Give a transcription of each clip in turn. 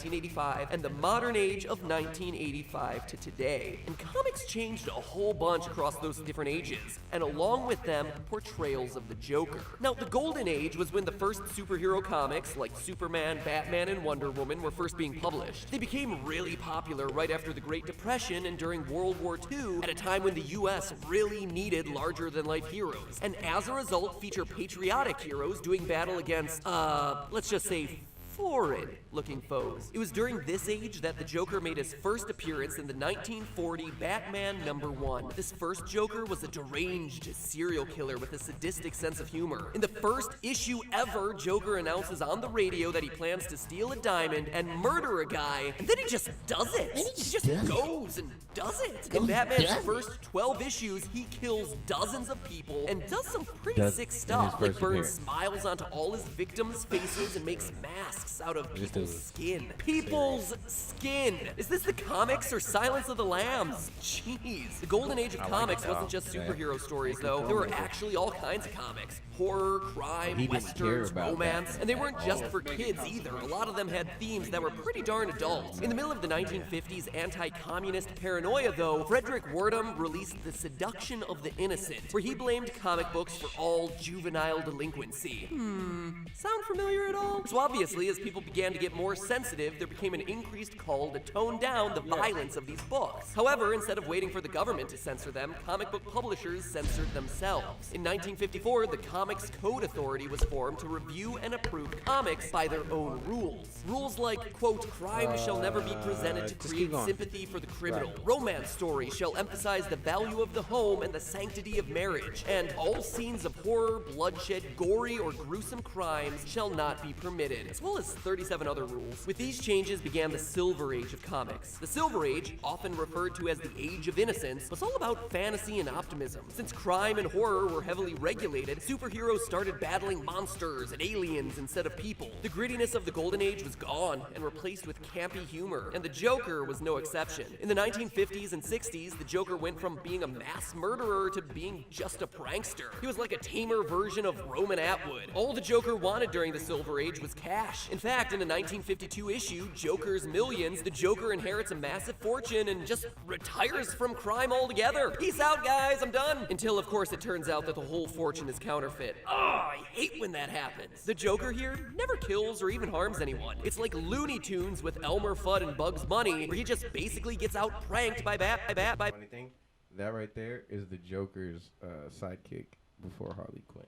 1985 and the modern age of 1985 to today. And comics changed a whole bunch across those different ages, and along with them, portrayals of the Joker. Now, the Golden Age was when the first superhero comics, like Superman, Batman, and Wonder Woman, were first being published. They became really popular right after the Great Depression and during World War II, at a time when the US really needed larger-than-life heroes, and as a result feature patriotic heroes doing battle against, let's just say, foreign-looking foes. It was during this age that the Joker made his first appearance in the 1940 Batman #1. This first Joker was a deranged serial killer with a sadistic sense of humor. In the first issue ever, Joker announces on the radio that he plans to steal a diamond and murder a guy, and then he just does it. He just goes and does it. In Batman's first 12 issues, he kills dozens of people and does some pretty sick stuff, like burns smiles onto all his victims' faces and makes masks out of people's skin. People's skin! Is this the comics or Silence of the Lambs? Jeez. The golden age of comics wasn't just superhero stories, though. There were actually all kinds of comics. Horror, crime, westerns, romance, and they weren't just for kids either. A lot of them had themes that were pretty darn adult. In the middle of the 1950s anti-communist paranoia, though, Frederick Wardham released The Seduction of the Innocent, where he blamed comic books for all juvenile delinquency. Sound familiar at all? So obviously, as people began to get more sensitive, there became an increased call to tone down the violence of these books. However, instead of waiting for the government to censor them, comic book publishers censored themselves. In 1954, the Comics Code Authority was formed to review and approve comics by their own rules. Rules like, quote, crime shall never be presented to create sympathy for the criminal. Romance stories shall emphasize the value of the home and the sanctity of marriage. And all scenes of horror, bloodshed, gory, or gruesome crimes shall not be permitted, as well as 37 other rules. With these changes began the Silver Age of comics. The Silver Age, often referred to as the Age of Innocence, was all about fantasy and optimism. Since crime and horror were heavily regulated, superheroes started battling monsters and aliens instead of people. The grittiness of the Golden Age was gone and replaced with campy humor, and the Joker was no exception. In the 1950s and 60s, the Joker went from being a mass murderer to being just a prankster. He was like a tamer version of Roman Atwood. All the Joker wanted during the Silver Age was cash. In fact, in the 1952 issue, Joker's Millions, the Joker inherits a massive fortune and just retires from crime altogether. Peace out, guys, I'm done. Until, of course, it turns out that the whole fortune is counterfeit. I hate when that happens. The Joker here never kills or even harms anyone. It's like Looney Tunes with Elmer Fudd and Bugs Bunny, where he just basically gets out pranked by Funny thing, that right there is the Joker's sidekick before Harley Quinn.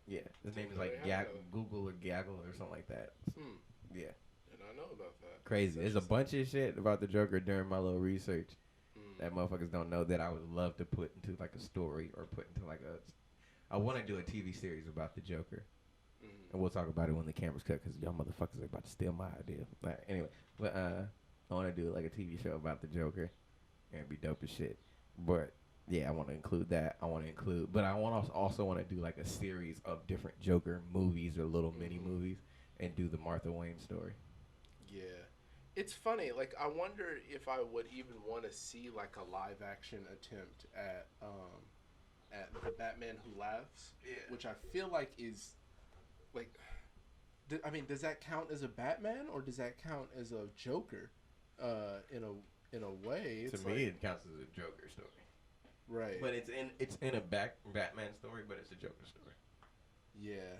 Yeah, his name is like Google or Gaggle or something like that. Yeah. And I know about that. Crazy. There's a bunch of shit about the Joker during my little research that motherfuckers don't know that I would love to put into like a story or put into like I want to do a TV series about the Joker. And we'll talk about it when the camera's cut because y'all motherfuckers are about to steal my idea. But anyway, I want to do like a TV show about the Joker and it'd be dope as shit. But yeah, I want to include that. But I also want to do like a series of different Joker movies or little mini movies and do the Martha Wayne story. Yeah. It's funny, like, I wonder if I would even want to see, like, a live-action attempt at the Batman Who Laughs, which I feel like is, like, does that count as a Batman, or does that count as a Joker, in a way? To me, it counts as a Joker story. Right. But it's in a Batman story, but it's a Joker story. Yeah.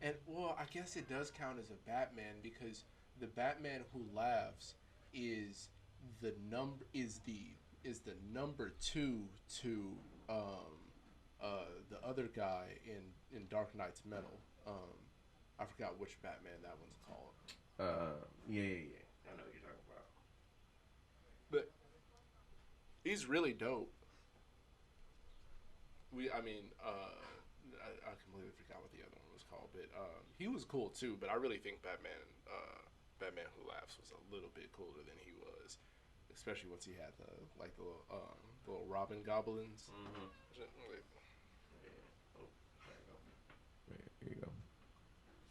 And, well, I guess it does count as a Batman, because the Batman Who Laughs is the number two to the other guy in Dark Knight's Metal. I forgot which Batman that one's called. Yeah. I know what you're talking about. But he's really dope. I completely forgot what the other one was called, but he was cool too. But I really think Batman Who Laughs was a little bit cooler than he was, especially once he had the little Robin goblins. There you go.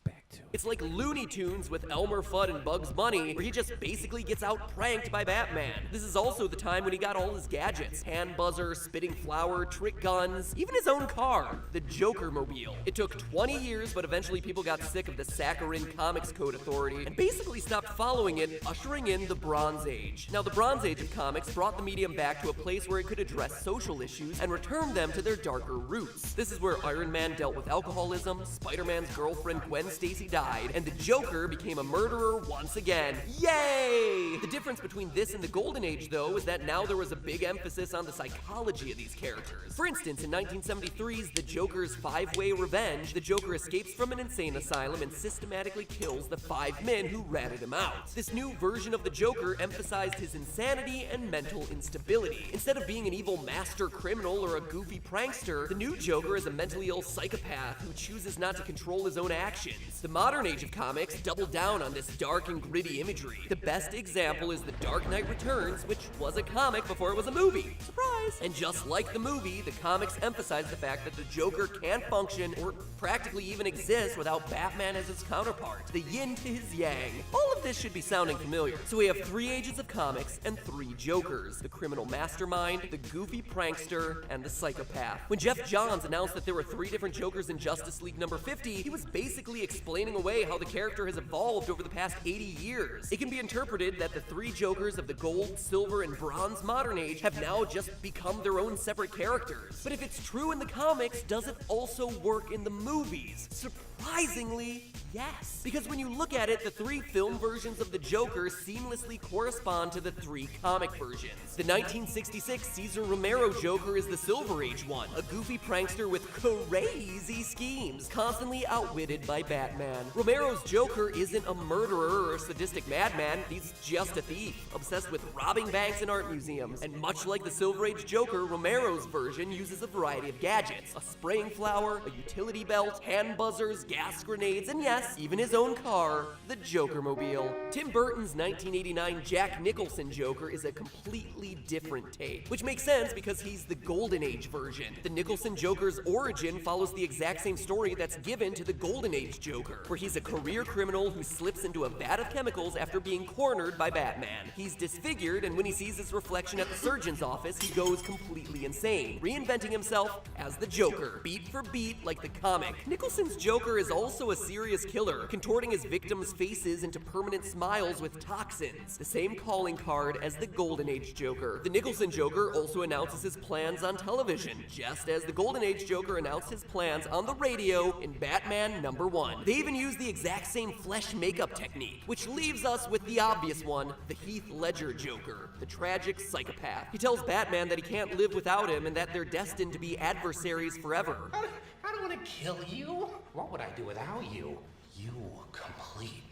Back It's like Looney Tunes with Elmer Fudd and Bugs Bunny, where he just basically gets out pranked by Batman. This is also the time when he got all his gadgets: hand buzzer, spitting flour, trick guns, even his own car, the Joker Mobile. It took 20 years, but eventually people got sick of the saccharine Comics Code Authority and basically stopped following it, ushering in the Bronze Age. Now, the Bronze Age of comics brought the medium back to a place where it could address social issues and return them to their darker roots. This is where Iron Man dealt with alcoholism, Spider-Man's girlfriend Gwen Stacy died, and the Joker became a murderer once again. Yay! The difference between this and the Golden Age, though, is that now there was a big emphasis on the psychology of these characters. For instance, in 1973's The Joker's Five-Way Revenge, the Joker escapes from an insane asylum and systematically kills the 5 men who ratted him out. This new version of the Joker emphasized his insanity and mental instability. Instead of being an evil master criminal or a goofy prankster, the new Joker is a mentally ill psychopath who chooses not to control his own actions. The modern age of comics doubled down on this dark and gritty imagery. The best example is The Dark Knight Returns, which was a comic before it was a movie. Surprise! And just like the movie, the comics emphasize the fact that the Joker can't function or practically even exist without Batman as his counterpart, the yin to his yang. All of this should be sounding familiar. So we have 3 ages of comics and 3 Jokers: the criminal mastermind, the goofy prankster, and the psychopath. When Jeff Johns announced that there were 3 different Jokers in Justice League number 50, he was basically explaining away how the character has evolved over the past 80 years. It can be interpreted that the 3 Jokers of the Gold, Silver, and Bronze Modern Age have now just become their own separate characters. But if it's true in the comics, does it also work in the movies? Surprisingly, yes. Because when you look at it, the 3 film versions of the Joker seamlessly correspond to the 3 comic versions. The 1966 Cesar Romero Joker is the Silver Age one, a goofy prankster with crazy schemes, constantly outwitted by Batman. Romero's Joker isn't a murderer or a sadistic madman, he's just a thief, obsessed with robbing banks and art museums. And much like the Silver Age Joker, Romero's version uses a variety of gadgets: a spraying flower, a utility belt, hand buzzers, gas grenades, and yes, even his own car, the Joker Mobile. Tim Burton's 1989 Jack Nicholson Joker is a completely different take, which makes sense because he's the Golden Age version. The Nicholson Joker's origin follows the exact same story that's given to the Golden Age Joker, where he's a career criminal who slips into a vat of chemicals after being cornered by Batman. He's disfigured, and when he sees his reflection at the surgeon's office, he goes completely insane, reinventing himself as the Joker, beat for beat like the comic. Nicholson's Joker is also a serious killer, contorting his victims' faces into permanent smiles with toxins, the same calling card as the Golden Age Joker. The Nicholson Joker also announces his plans on television, just as the Golden Age Joker announced his plans on the radio in Batman #1. They even use the exact same flesh makeup technique, which leaves us with the obvious one, the Heath Ledger Joker, the tragic psychopath. He tells Batman that he can't live without him and that they're destined to be adversaries forever. I don't want to kill you. What would I do without you? You complete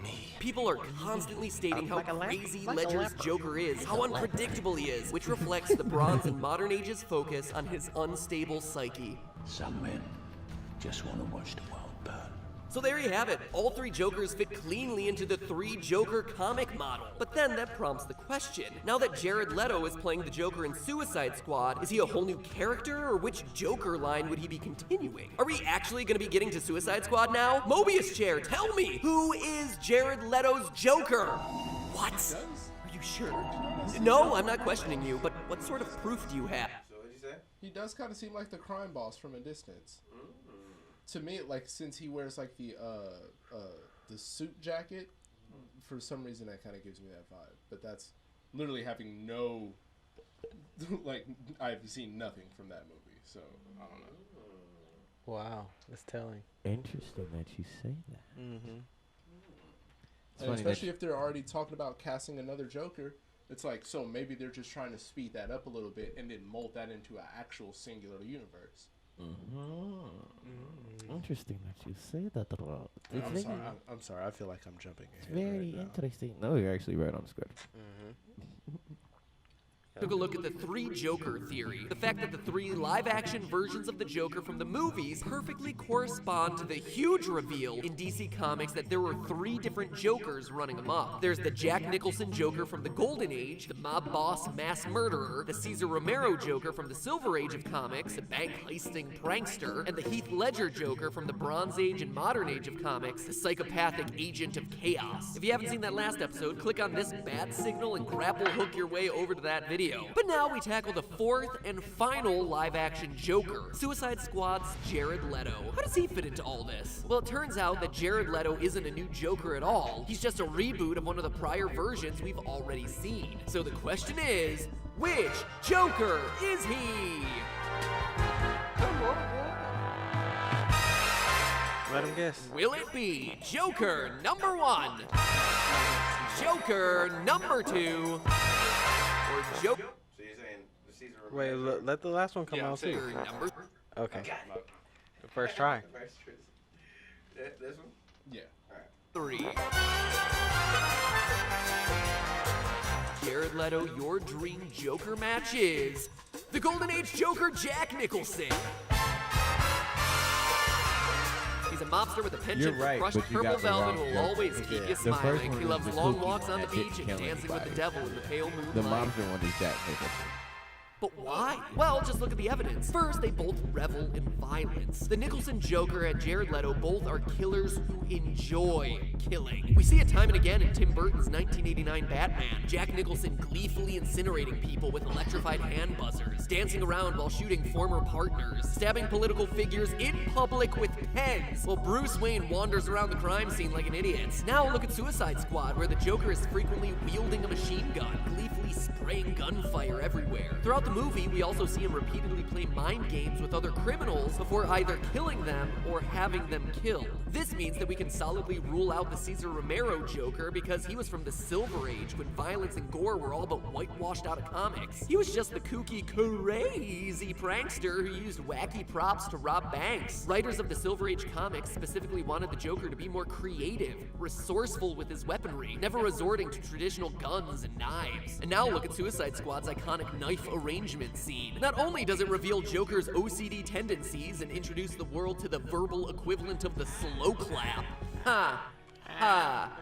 me. People are constantly stating how crazy Ledger's Joker is, how unpredictable he is, which reflects the Bronze and Modern Age's focus on his unstable psyche. Some men just want to watch the world burn. So there you have it. All 3 Jokers fit cleanly into the 3 Joker comic model. But then that prompts the question. Now that Jared Leto is playing the Joker in Suicide Squad, is he a whole new character, or which Joker line would he be continuing? Are we actually going to be getting to Suicide Squad now? Mobius Chair, tell me, who is Jared Leto's Joker? What? Are you sure? No, I'm not questioning you, but what sort of proof do you have? So what'd you say? He does kind of seem like the crime boss from a distance. To me, like, since he wears like the suit jacket, for some reason that kind of gives me that vibe. But that's literally having no, like, I've seen nothing from that movie, so I don't know. Wow, that's telling. Interesting that you say that. Mm-hmm. And especially if they're already talking about casting another Joker, it's like, so maybe they're just trying to speed that up a little bit and then mold that into an actual singular universe. Interesting that you say that, Rob. I'm sorry. I feel like I'm jumping ahead. Very right interesting. No, you're actually right on script. Mm-hmm. took a look at the three Joker theory. The fact that the three live-action versions of the Joker from the movies perfectly correspond to the huge reveal in DC Comics that there were three different Jokers running amok. There's the Jack Nicholson Joker from the Golden Age, the mob boss mass murderer, the Cesar Romero Joker from the Silver Age of comics, a bank heisting prankster, and the Heath Ledger Joker from the Bronze Age and Modern Age of comics, the psychopathic agent of chaos. If you haven't seen that last episode, click on this bat signal and grapple hook your way over to that video. But now we tackle the fourth and final live-action Joker, Suicide Squad's Jared Leto. How does he fit into all this? Well, it turns out that Jared Leto isn't a new Joker at all. He's just a reboot of one of the prior versions we've already seen. So the question is, which Joker is he? Let him guess. Will it be Joker number 1, Joker number 2, or Joker So you're saying the Caesar Wait, let the last one come out too. number Okay. The first try. This one? Yeah. 3? Jared Leto, your dream Joker match is the Golden Age Joker, Jack Nicholson. He's a mobster with a penchant You're right, for crushed but you purple got the velvet wrong who will Joker. always keep Yeah. you The first smiling. one He was loves the long spooky walks on the that didn't beach and kill dancing with the anybody. devil in the pale moonlight. The mobster one is Jack Nicholson. But why? Well, just look at the evidence. First, they both revel in violence. The Nicholson Joker and Jared Leto both are killers who enjoy killing. We see it time and again in Tim Burton's 1989 Batman. Jack Nicholson gleefully incinerating people with electrified hand buzzers, dancing around while shooting former partners, stabbing political figures in public with pens, while Bruce Wayne wanders around the crime scene like an idiot. Now look at Suicide Squad, where the Joker is frequently wielding a machine gun, gleefully spraying gunfire everywhere. Throughout the movie, we also see him repeatedly play mind games with other criminals before either killing them or having them killed. This means that we can solidly rule out the Cesar Romero Joker because he was from the Silver Age when violence and gore were all but whitewashed out of comics. He was just the kooky, crazy prankster who used wacky props to rob banks. Writers of the Silver Age comics specifically wanted the Joker to be more creative, resourceful with his weaponry, never resorting to traditional guns and knives. And now look at Suicide Squad's iconic knife arrangement scene. Not only does it reveal Joker's OCD tendencies and introduce the world to the verbal equivalent of the slow clap. Ha! Ha!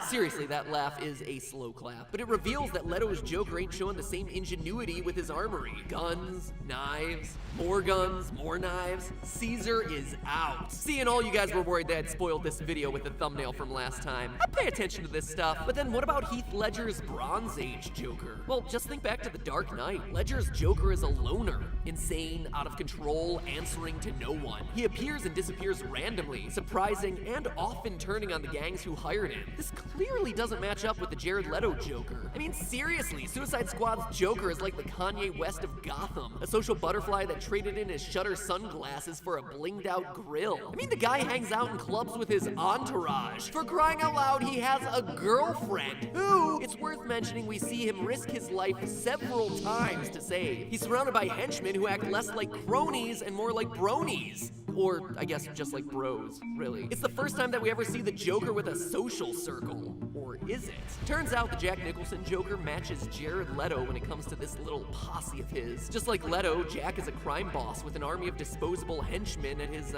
Seriously, that laugh is a slow clap. But it reveals that Leto's Joker ain't showing the same ingenuity with his armory. Guns, knives, more guns, more knives. Caesar is out. See, and all you guys were worried they had spoiled this video with the thumbnail from last time. I pay attention to this stuff. But then what about Heath Ledger's Bronze Age Joker? Well, just think back to The Dark Knight. Ledger's Joker is a loner. Insane, out of control, answering to no one. He appears and disappears randomly, surprising and often turning on the gangs who hired him. This clearly doesn't match up with the Jared Leto Joker. I mean, seriously, Suicide Squad's Joker is like the Kanye West of Gotham, a social butterfly that traded in his shutter sunglasses for a blinged out grill. I mean, the guy hangs out in clubs with his entourage. For crying out loud, he has a girlfriend who, it's worth mentioning, we see him risk his life several times to save. He's surrounded by henchmen who act less like cronies and more like bronies. Or, I guess, just like bros, really. It's the first time that we ever see the Joker with a social circle. Or is it? Turns out the Jack Nicholson Joker matches Jared Leto when it comes to this little posse of his. Just like Leto, Jack is a crime boss with an army of disposable henchmen at his,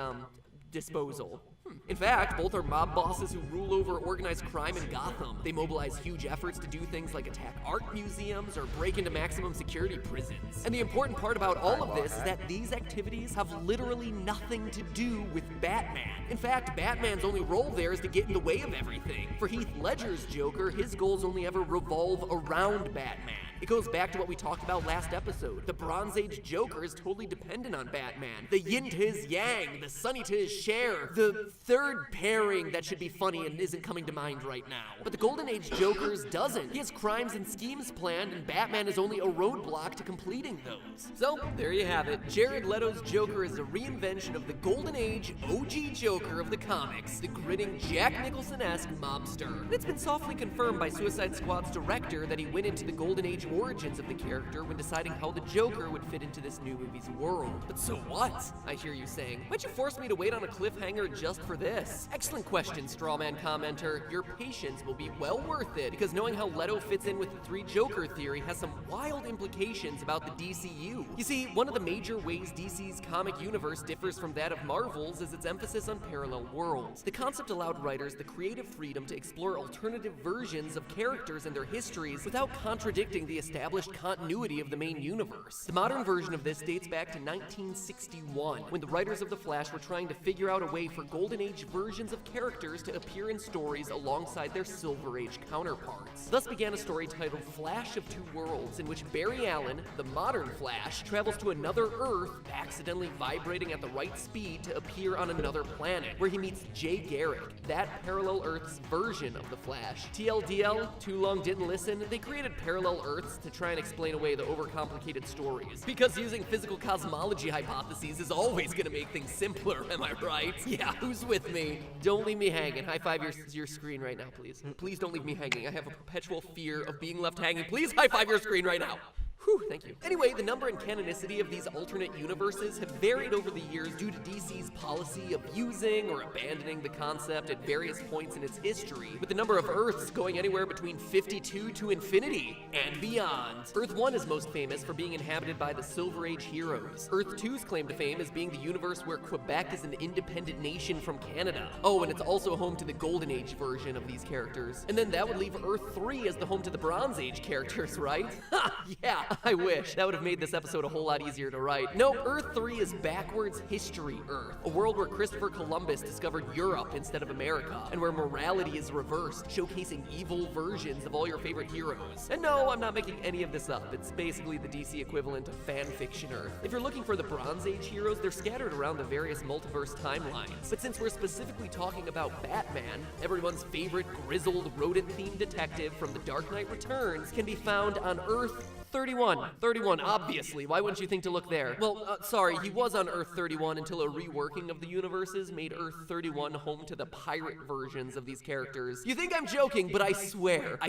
disposal. In fact, both are mob bosses who rule over organized crime in Gotham. They mobilize huge efforts to do things like attack art museums or break into maximum security prisons. And the important part about all of this is that these activities have literally nothing to do with Batman. In fact, Batman's only role there is to get in the way of everything. For Heath Ledger's Joker, his goals only ever revolve around Batman. It goes back to what we talked about last episode. The Bronze Age Joker is totally dependent on Batman. The yin to his yang, the sunny to his share, the third pairing that should be funny and isn't coming to mind right now. But the Golden Age Joker's doesn't. He has crimes and schemes planned, and Batman is only a roadblock to completing those. So, there you have it. Jared Leto's Joker is a reinvention of the Golden Age OG Joker of the comics, the gritting Jack Nicholson-esque mobster. And it's been softly confirmed by Suicide Squad's director that he went into the Golden Age origins of the character when deciding how the Joker would fit into this new movie's world. But so what? I hear you saying. Why'd you force me to wait on a cliffhanger just for this? Excellent question, Strawman commenter. Your patience will be well worth it, because knowing how Leto fits in with the three Joker theory has some wild implications about the DCU. You see, one of the major ways DC's comic universe differs from that of Marvel's is its emphasis on parallel worlds. The concept allowed writers the creative freedom to explore alternative versions of characters and their histories without contradicting the established continuity of the main universe. The modern version of this dates back to 1961, when the writers of The Flash were trying to figure out a way for Golden Age versions of characters to appear in stories alongside their Silver Age counterparts. Thus began a story titled Flash of Two Worlds, in which Barry Allen, the modern Flash, travels to another Earth, accidentally vibrating at the right speed to appear on another planet, where he meets Jay Garrick, that parallel Earth's version of the Flash. TLDL, too long didn't listen, they created parallel Earths to try and explain away the overcomplicated stories. Because using physical cosmology hypotheses is always gonna make things simpler, am I right? Yeah, who's with me? Don't leave me hanging. High five your screen right now, please. Please don't leave me hanging. I have a perpetual fear of being left hanging. Please high five your screen right now. Whew, thank you. Anyway, the number and canonicity of these alternate universes have varied over the years due to DC's policy of using or abandoning the concept at various points in its history, with the number of Earths going anywhere between 52 to infinity and beyond. Earth 1 is most famous for being inhabited by the Silver Age heroes. Earth 2's claim to fame is being the universe where Quebec is an independent nation from Canada. Oh, and it's also home to the Golden Age version of these characters. And then that would leave Earth 3 as the home to the Bronze Age characters, right? Ha, yeah. I wish. That would have made this episode a whole lot easier to write. No, Earth 3 is backwards history Earth, a world where Christopher Columbus discovered Europe instead of America, and where morality is reversed, showcasing evil versions of all your favorite heroes. And no, I'm not making any of this up. It's basically the DC equivalent of fan-fiction Earth. If you're looking for the Bronze Age heroes, they're scattered around the various multiverse timelines. But since we're specifically talking about Batman, everyone's favorite grizzled rodent-themed detective from The Dark Knight Returns can be found on Earth 31, obviously. Why wouldn't you think to look there? Well, sorry, he was on Earth 31 until a reworking of the universes made Earth 31 home to the pirate versions of these characters. You think I'm joking, but I swear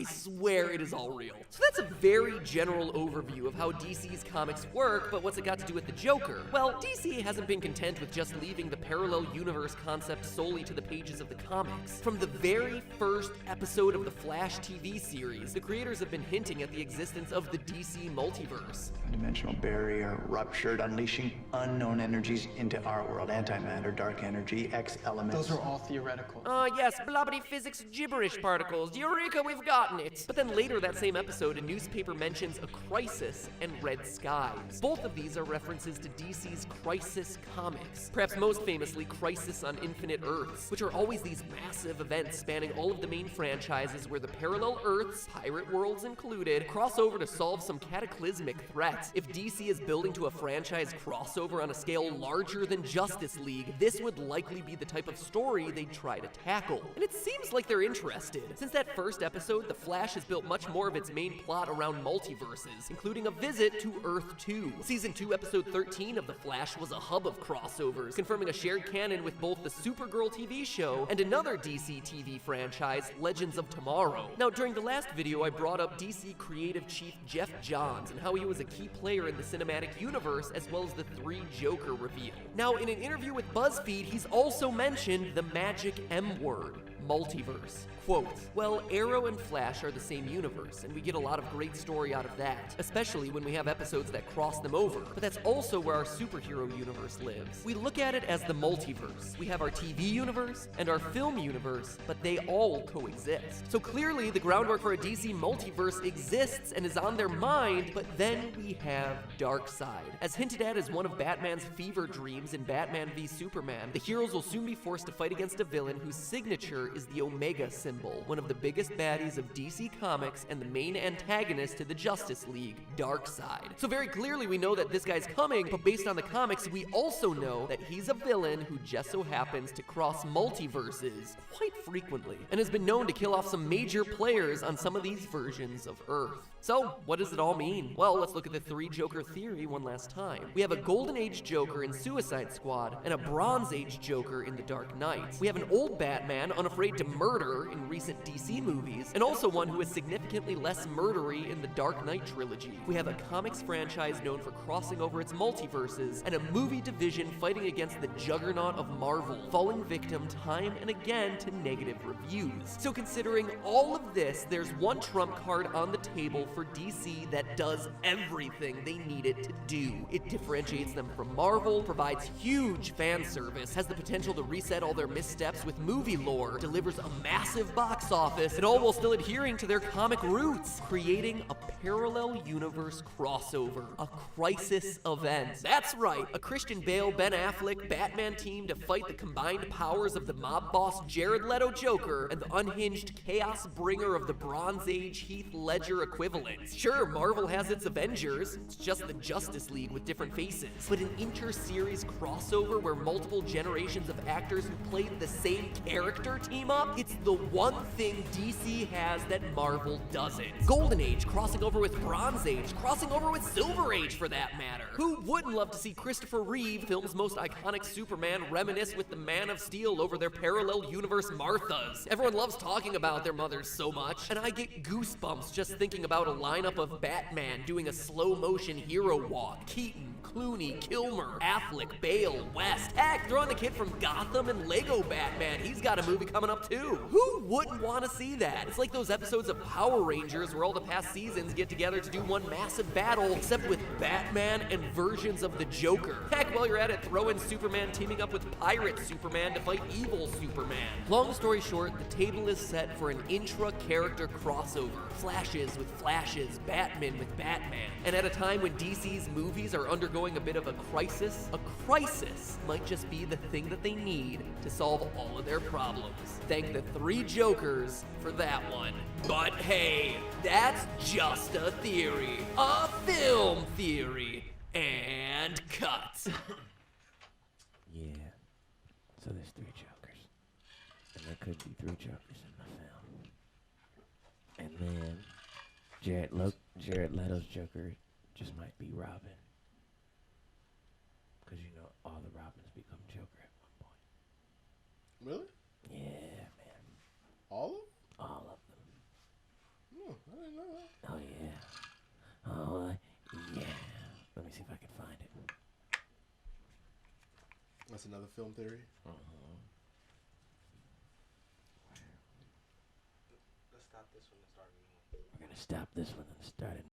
it is all real. So that's a very general overview of how DC's comics work, but what's it got to do with the Joker? Well, DC hasn't been content with just leaving the parallel universe concept solely to the pages of the comics. From the very first episode of the Flash TV series, the creators have been hinting at the existence of the DC Multiverse. A dimensional barrier ruptured, unleashing unknown energies into our world. Antimatter, dark energy, X elements. Those are all theoretical. Yes, blobbity physics gibberish particles. Eureka, we've gotten it. But then later that same episode, a newspaper mentions a crisis and red skies. Both of these are references to DC's Crisis comics. Perhaps most famously, Crisis on Infinite Earths, which are always these massive events spanning all of the main franchises where the parallel Earths, pirate worlds included, cross over to solve some cataclysmic threat. If DC is building to a franchise crossover on a scale larger than Justice League, this would likely be the type of story they'd try to tackle. And it seems like they're interested. Since that first episode, The Flash has built much more of its main plot around multiverses, including a visit to Earth 2. Season 2, Episode 13 of The Flash was a hub of crossovers, confirming a shared canon with both the Supergirl TV show and another DC TV franchise, Legends of Tomorrow. Now, during the last video, I brought up DC creative chief Jeff Johns and how he was a key player in the cinematic universe, as well as the 3 Joker reveal. Now, in an interview with BuzzFeed, he's also mentioned the magic M word, multiverse. Quote, well, Arrow and Flash are the same universe, and we get a lot of great story out of that, especially when we have episodes that cross them over, but that's also where our superhero universe lives. We look at it as the multiverse. We have our TV universe and our film universe, but they all coexist. So clearly, the groundwork for a DC multiverse exists and is on their mind, but then we have Darkseid. As hinted at as one of Batman's fever dreams in Batman v Superman, the heroes will soon be forced to fight against a villain whose signature is the Omega symbol, one of the biggest baddies of DC Comics and the main antagonist to the Justice League, Darkseid. So very clearly we know that this guy's coming, but based on the comics, we also know that he's a villain who just so happens to cross multiverses quite frequently, and has been known to kill off some major players on some of these versions of Earth. So, what does it all mean? Well, let's look at the 3 Joker theory one last time. We have a Golden Age Joker in Suicide Squad, and a Bronze Age Joker in The Dark Knight. We have an old Batman, unafraid afraid to murder in recent DC movies, and also one who is significantly less murdery in the Dark Knight trilogy. We have a comics franchise known for crossing over its multiverses, and a movie division fighting against the juggernaut of Marvel, falling victim time and again to negative reviews. So considering all of this, there's one trump card on the table for DC that does everything they need it to do. It differentiates them from Marvel, provides huge fan service, has the potential to reset all their missteps with movie lore, delivers a massive box office, and all while still adhering to their comic roots, creating a parallel universe crossover, a crisis event. That's right, a Christian Bale, Ben Affleck, Batman team to fight the combined powers of the mob boss Jared Leto Joker and the unhinged chaos bringer of the Bronze Age Heath Ledger equivalents. Sure, Marvel has its Avengers, it's just the Justice League with different faces, but an inter-series crossover where multiple generations of actors who played the same character team up, it's the one thing DC has that Marvel doesn't. Golden Age crossing over with Bronze Age, crossing over with Silver Age for that matter. Who wouldn't love to see Christopher Reeve, film's most iconic Superman, reminisce with the Man of Steel over their parallel universe Marthas? Everyone loves talking about their mothers so much, and I get goosebumps just thinking about a lineup of Batman doing a slow-motion hero walk. Keaton, Clooney, Kilmer, Affleck, Bale, West. Heck, throw in the kid from Gotham and Lego Batman. He's got a movie coming up too. Who wouldn't want to see that? It's like those episodes of Power Rangers where all the past seasons get together to do one massive battle, except with Batman and versions of the Joker. Heck, while you're at it, throw in Superman teaming up with Pirate Superman to fight evil Superman. Long story short, the table is set for an intra-character crossover. Flashes with Flashes, Batman with Batman. And at a time when DC's movies are undergoing a bit of a crisis might just be the thing that they need to solve all of their problems. Thank the three Jokers for that one. But hey, that's just a theory. A film theory. And cut. Yeah. So there's three Jokers. And there could be three Jokers in the film. And then Jared Leto's Joker just might be Robin. Because you know all the Robins become Joker at one point. Really? Yeah, man. All of them? All of them. Oh, I didn't know that. Oh, yeah. Oh, yeah. Let me see if I can find it. That's another film theory. Let's stop this one and start a new one. We're going to stop this one and start a